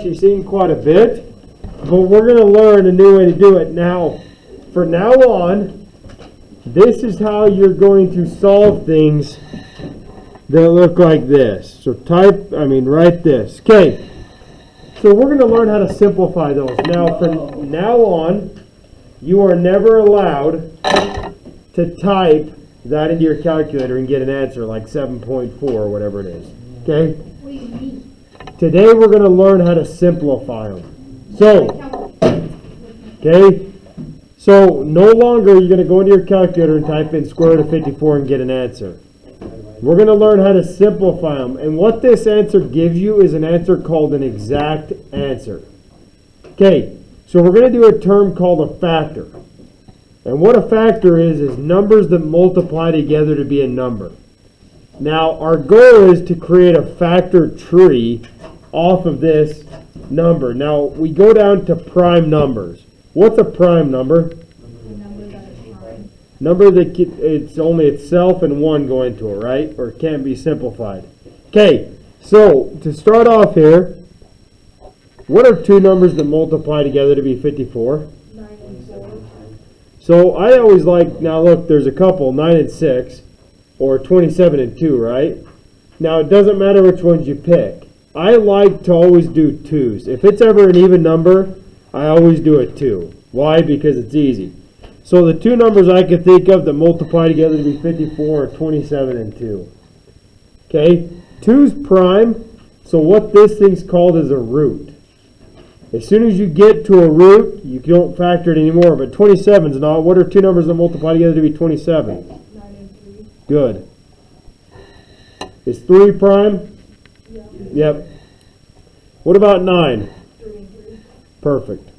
actually seen quite a bit, but we're going to learn a new way to do it. Now, from now on, this is how you're going to solve things that look like this. So write this. Okay, so we're going to learn how to simplify those. Now, from now on, you are never allowed to type that into your calculator and get an answer like 7.4 or whatever it is. Okay? What do you mean? Today we're going to learn how to simplify them. So, okay? So, no longer are you going to go into your calculator and type in square root of 54 and get an answer. We're going to learn how to simplify them. And what this answer gives you is an answer called an exact answer. Okay, so we're going to do a term called a factor. And what a factor is numbers that multiply together to be a number. Now, our goal is to create a factor tree off of this number. Now, we go down to prime numbers. What's a prime number? Number that it's only itself and one go into it, right? Or it can't be simplified. Okay, so to start off here, what are two numbers that multiply together to be 54? 9 and 4. So I always like, now look, there's a couple, 9 and 6, or 27 and 2, right? Now it doesn't matter which ones you pick. I like to always do 2s. If it's ever an even number, I always do a 2. Why? Because it's easy. So the two numbers I could think of that multiply together to be 54 are 27 and 2. Okay? 2's prime, so what this thing's called is a root. As soon as you get to a root, you don't factor it anymore, but 27's not. What are two numbers that multiply together to be 27? 9 and 3. Good. Is 3 prime? Yeah. Yep. What about 9? 3 and 3. Perfect.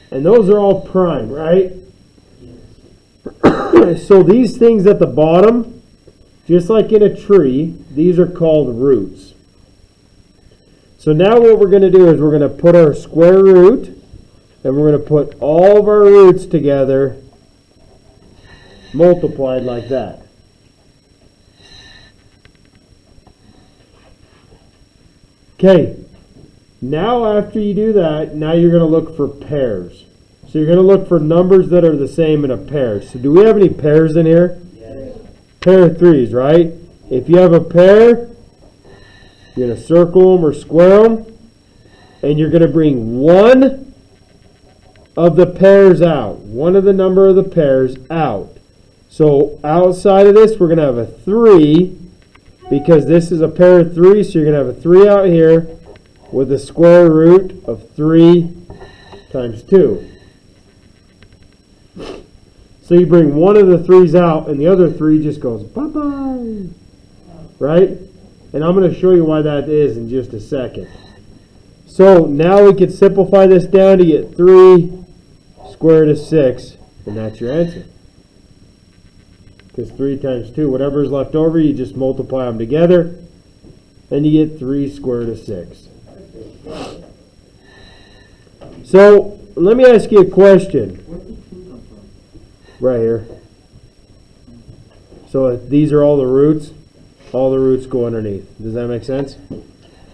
And those are all prime, right? So these things at the bottom, just like in a tree, these are called roots. So now what we're going to do is we're going to put our square root, and we're going to put all of our roots together, multiplied like that. Okay. Now after you do that, now you're going to look for pairs. So you're going to look for numbers that are the same in a pair. So do we have any pairs in here? Yes. Pair of 3s, right? If you have a pair, you're going to circle them or square them, and you're going to bring one of the pairs out. One of the number of the pairs out. So outside of this, we're going to have a 3, because this is a pair of 3, so you're going to have a 3 out here, with the square root of 3 times 2. So you bring one of the 3's out, and the other 3 just goes bye-bye. Right? And I'm going to show you why that is in just a second. So now we can simplify this down to get 3 square root of 6, and that's your answer. Because 3 times 2, whatever is left over, you just multiply them together, and you get 3 square root of 6. So, let me ask you a question. Right here. So, these are all the roots. All the roots go underneath. Does that make sense?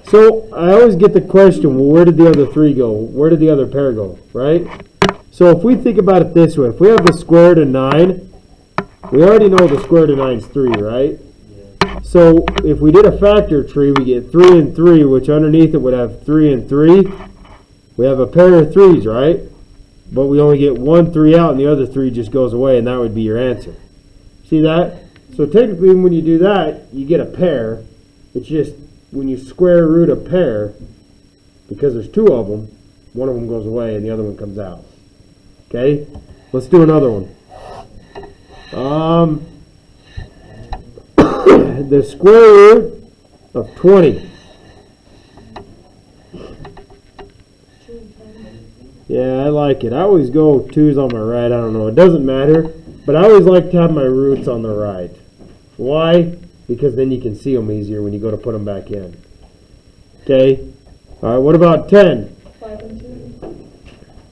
So, I always get the question, well, where did the other 3 go? Where did the other pair go? Right? So, if we think about it this way, if we have the square root of 9, we already know the square root of 9 is 3, right? So if we did a factor tree, we get 3 and 3, which underneath it would have 3 and 3. We have a pair of 3's, right? But we only get 1 3 out, and the other 3 just goes away, and that would be your answer. See that? So technically, when you do that, you get a pair. It's just when you square root a pair, because there's 2 of them, one of them goes away, and the other one comes out. Okay? Let's do another one. The square root of 20. Yeah, I like it. I always go 2's on my right. I don't know. It doesn't matter. But I always like to have my roots on the right. Why? Because then you can see them easier when you go to put them back in. Okay. All right, what about 10? 5 and 2.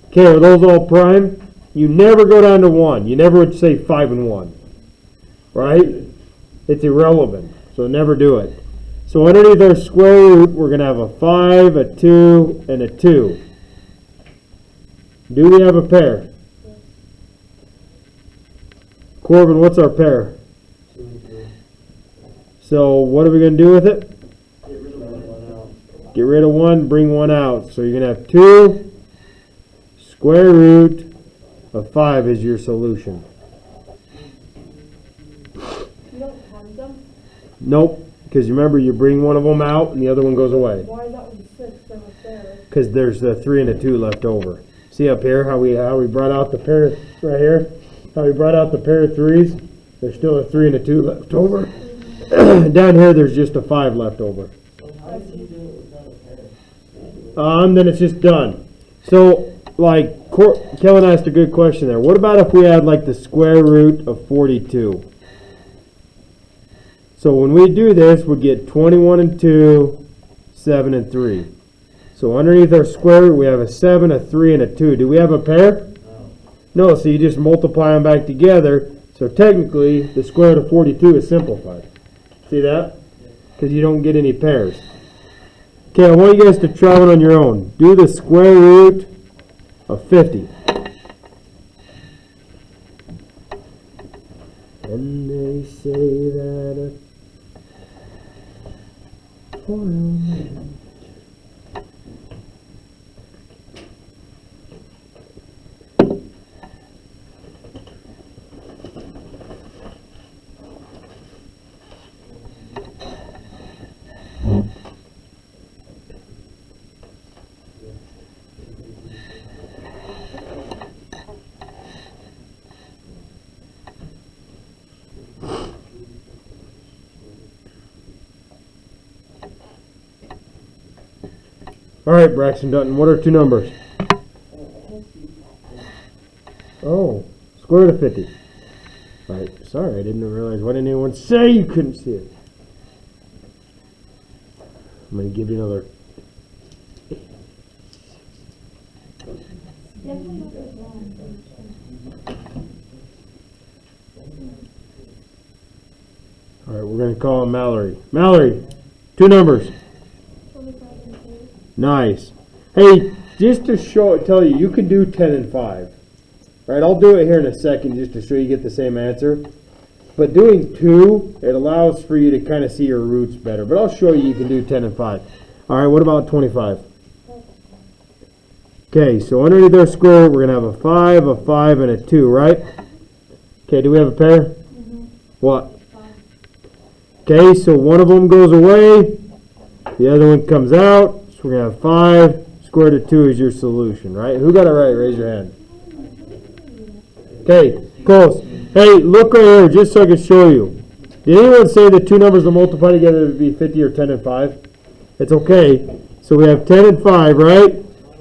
Okay, are those all prime? You never go down to 1. You never would say 5 and 1. Right? It's irrelevant. So never do it. So underneath our square root, we're going to have a 5, a 2, and a 2. Do we have a pair? Corbin, what's our pair? 2 and 3. So what are we going to do with it? Get rid of 1 out. Get rid of 1, bring 1 out. So you're going to have 2 square root of 5 is your solution. You don't times them? Nope, because remember you bring one of them out and the other one goes away. Why is that one 6 then it's there? Because there's a 3 and a 2 left over. See up here how we brought out the pair right here? How we brought out the pair of 3s? There's still a 3 and a 2 left over. Down here there's just a 5 left over. How did you do it without a pair? Then it's just done. So like Kellen asked a good question there. What about if we had like the square root of 42? So when we do this, we get 21 and 2, 7 and 3. So underneath our square root, we have a 7, a 3, and a 2. Do we have a pair? No. No, so you just multiply them back together. So technically, the square root of 42 is simplified. See that? Because you don't get any pairs. Okay, I want you guys to try it on your own. Do the square root of 50. And they say that a poor old man. All right, Braxton Dutton, what are 2 numbers? Oh, square root of 50. All right, sorry, I didn't realize. Why didn't anyone say you couldn't see it? I'm going to give you another. All right, we're going to call him Mallory. Mallory, 2 numbers. 25 and 2. Nice. Hey, just to tell you, you can do 10 and 5. Right, I'll do it here in a second just to show you get the same answer. But doing 2, it allows for you to kind of see your roots better. But I'll show you can do 10 and 5. All right, what about 25? Okay, so underneath our square root, we're going to have a 5, and a 2, right? Okay, do we have a pair? Mm-hmm. What? Okay, so one of them goes away. The other one comes out. So we're going to have 5. Square root of 2 is your solution, right? Who got it right? Raise your hand. Okay, close. Hey, look right here, just so I can show you. Did anyone say the 2 numbers that multiply together would be 50 or 10 and 5? It's okay. So we have 10 and 5, right?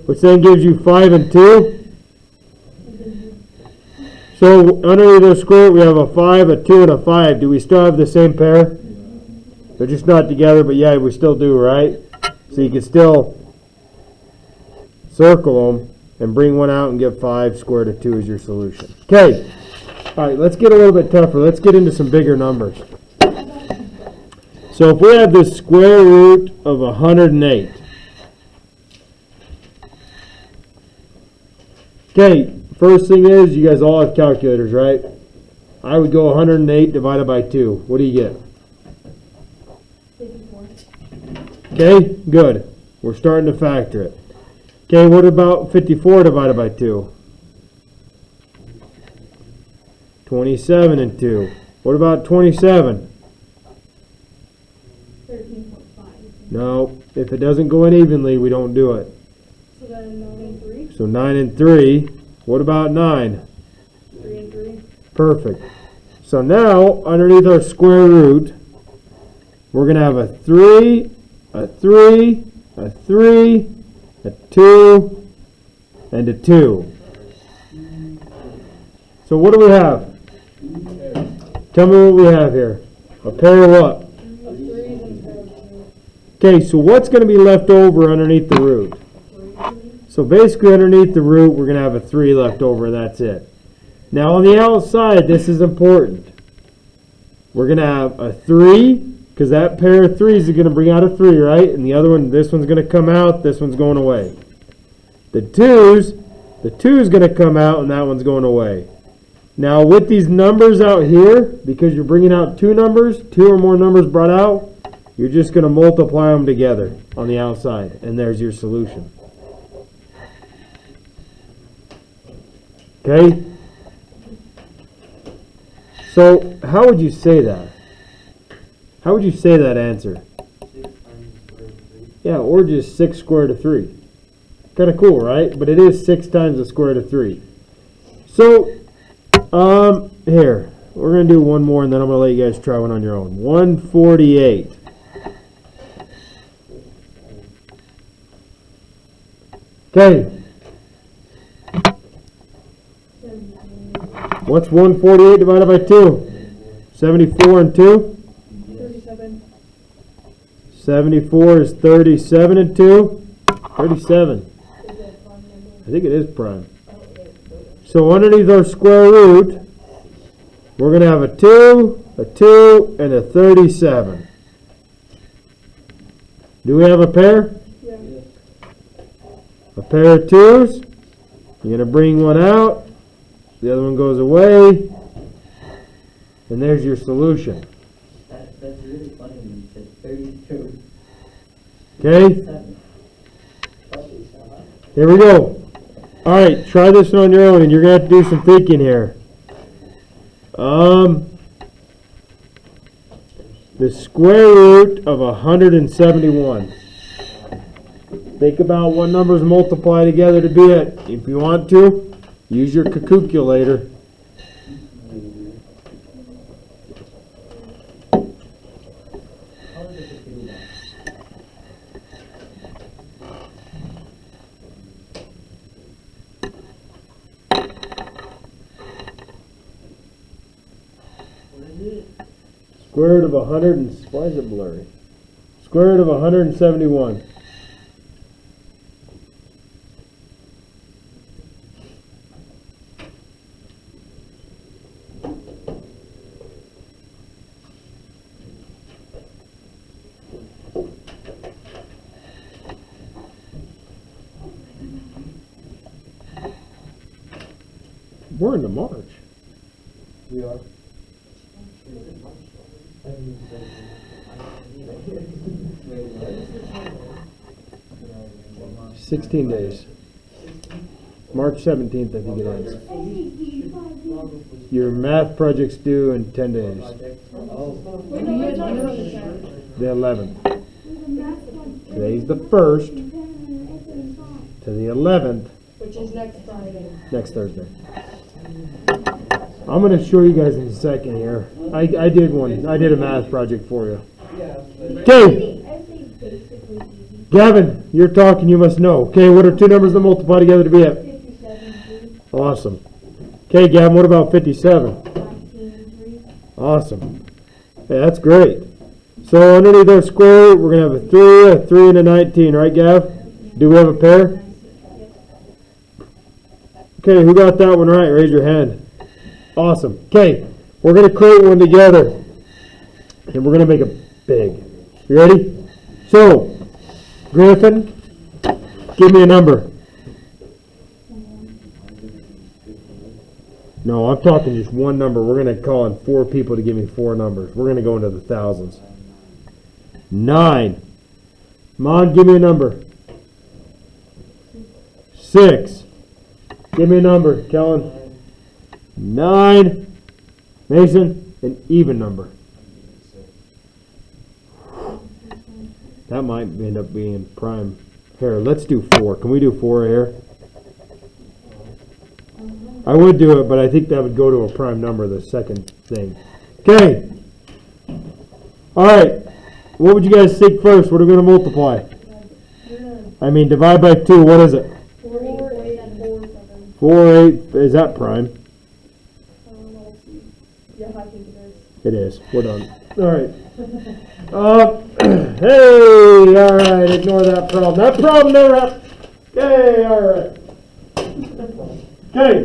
Which then gives you 5 and 2. So underneath the square root, we have a 5, a 2, and a 5. Do we still have the same pair? They're just not together, but yeah, we still do, right? So you can still circle them and bring one out and get 5. Square root of 2 is your solution. Okay. All right, let's get a little bit tougher. Let's get into some bigger numbers. So if we have the square root of 108. Okay, first thing is you guys all have calculators, right? I would go 108 divided by 2. What do you get? 54. Okay, good. We're starting to factor it. Okay, what about 54 divided by 2? 27 and 2. What about 27? 13.5. No, if it doesn't go in evenly, we don't do it. So then 9 and 3. So 9 and 3. What about 9? 3 and 3. Perfect. So now, underneath our square root, we're going to have a 3, a 3, a 3, a 2, and a 2. So what do we have? Tell me what we have here. A pair of what? Of 3s and a pair of 2. Okay, so what's going to be left over underneath the root? 3. So basically underneath the root, we're going to have a 3 left over. That's it. Now on the outside, this is important. We're going to have a 3, Because that pair of threes is going to bring out a 3, right? And the other one, this one's going to come out, this one's going away. The 2's going to come out, and that one's going away. Now, with these numbers out here, because you're bringing out 2 numbers, 2 or more numbers brought out, you're just going to multiply them together on the outside, and there's your solution. Okay? So, how would you say that? How would you say that answer? 6 times the square root of 3. Yeah, or just 6 square root of 3. Kind of cool, right? But it is 6 times the square root of 3. So, here. We're going to do one more, and then I'm going to let you guys try one on your own. 148. Okay. What's 148 divided by 2? 74 and 2? 37. 74 is 37 and 2? 37. Is that prime number? I think it is prime. So underneath our square root, we're going to have a 2, and a 37. Do we have a pair? Yeah. A pair of 2's. You're going to bring one out. The other one goes away. And there's your solution. That's really funny when you said 32. Okay? 7. Here we go. All right, try this one on your own, and you're going to have to do some thinking here. The square root of 171. Think about what numbers multiply together to be it. If you want to, use your calculator. How does it do that? What is it? Square root of 100 and why is it blurry? Square root of 171. We're into March. We are. 16 days. March 17th, I think it ends. Your math project's due in 10 days. Wait, no, it's not on the chart. The 11th. Today's the 1st to the 11th, Which is next Friday. next Thursday. I'm going to show you guys in a second here. I did one. I did a math project for you. Okay. Gavin, you're talking, you must know. Okay, what are 2 numbers that multiply together to be at? 57, Awesome. Okay, Gavin, what about 57? 19, Awesome. Yeah, that's great. So underneath our square root, we're going to have a 3, and a 19, right, Gav? Do we have a pair? Okay, who got that one right? Raise your hand. Awesome. Okay, we're going to create one together, and we're going to make it big. You ready? So, Griffin, give me a number. No, I'm talking just one number. We're going to call on 4 people to give me 4 numbers. We're going to go into the thousands. 9. Mon, give me a number. 6. Give me a number, Kellen. 9. Mason, an even number. That might end up being prime. Here, let's do 4. Can we do 4 here? I would do it, but I think that would go to a prime number, the second thing. Okay. All right. What would you guys think first? What are we going to multiply? I mean, divide by 2. What is it? 4, 8, 4, 7. 4, 8. Is that prime? Let's see. Yeah, I think it is. It is. We're done. All right. Hey, all right. Ignore that problem. That problem never happened. Okay, all right. Okay.